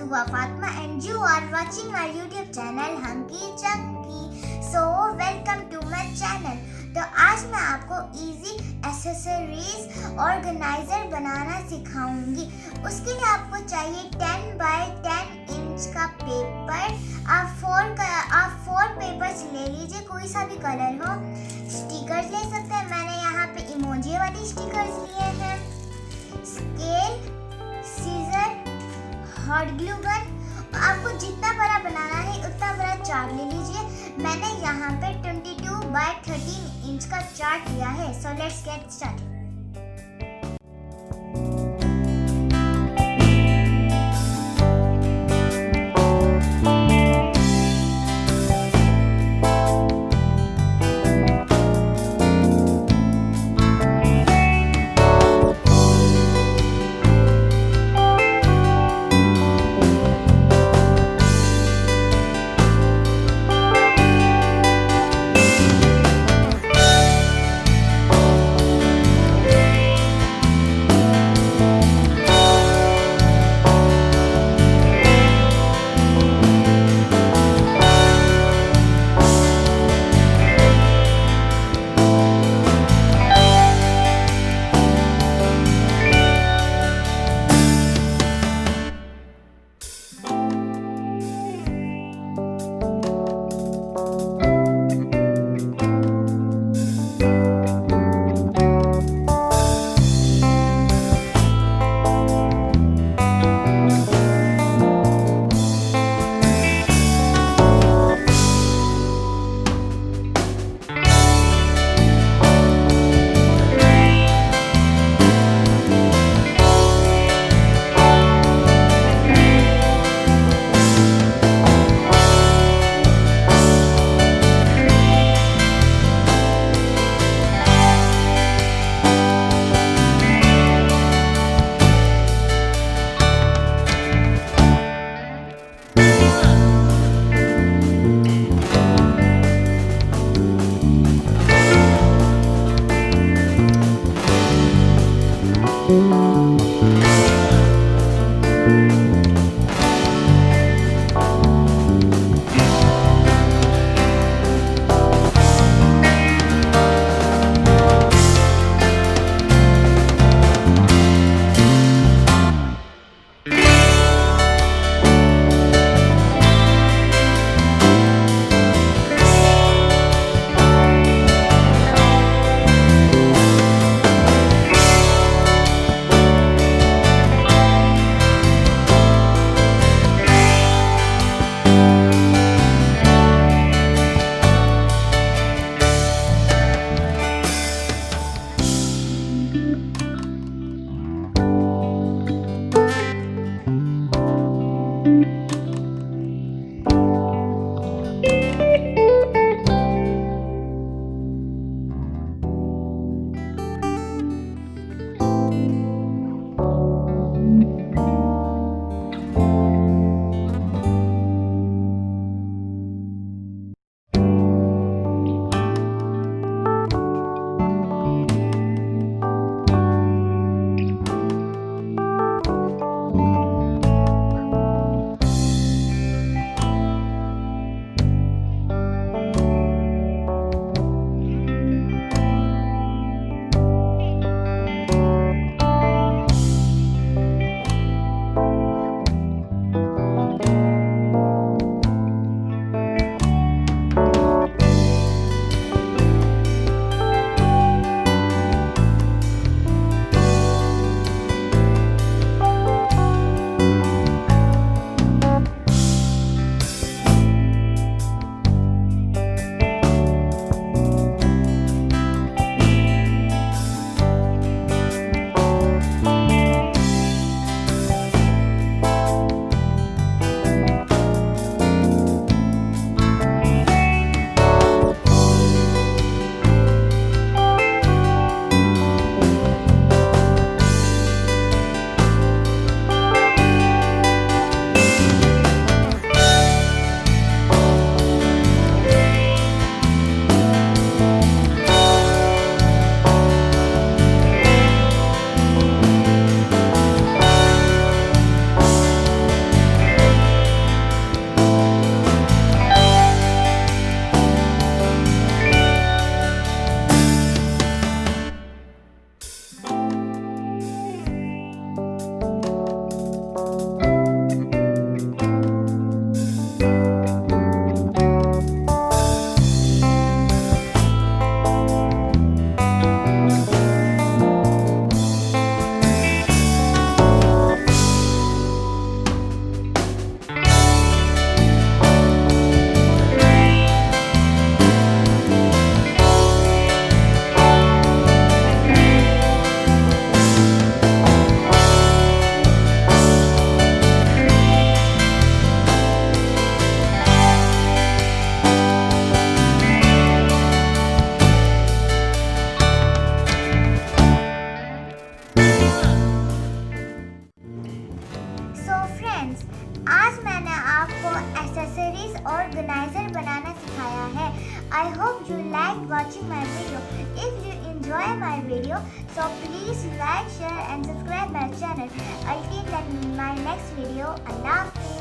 हुआ Fatima and you are watching our YouTube channel hunky Chunky. So welcome to my channel. तो आज मैं आपको इजी एक्सेसरीज ऑर्गेनाइजर बनाना सिखाऊंगी. उसके लिए आपको चाहिए 10 बाय 10 इंच का पेपर. आप 4 पेपर्स ले लीजिए, कोई सा भी कलर हो. स्टिकर्स ले सकते हैं, मैंने यहाँ पे इमोजी वाली स्टिकर्स लिए हैं. Scale, scissor, hot glue gun. आपको जितना बड़ा बनाना है उतना बड़ा चार्ट ले लीजिए. मैंने यहाँ पे 22 बाय 13 इंच का चार्ट लिया है. So let's get started. Accessories organiser बनाना सिखाया है। I hope you like watching my video. If you enjoy my video, so please like, share and subscribe my channel. I'll see you in my next video. Allah Hafiz.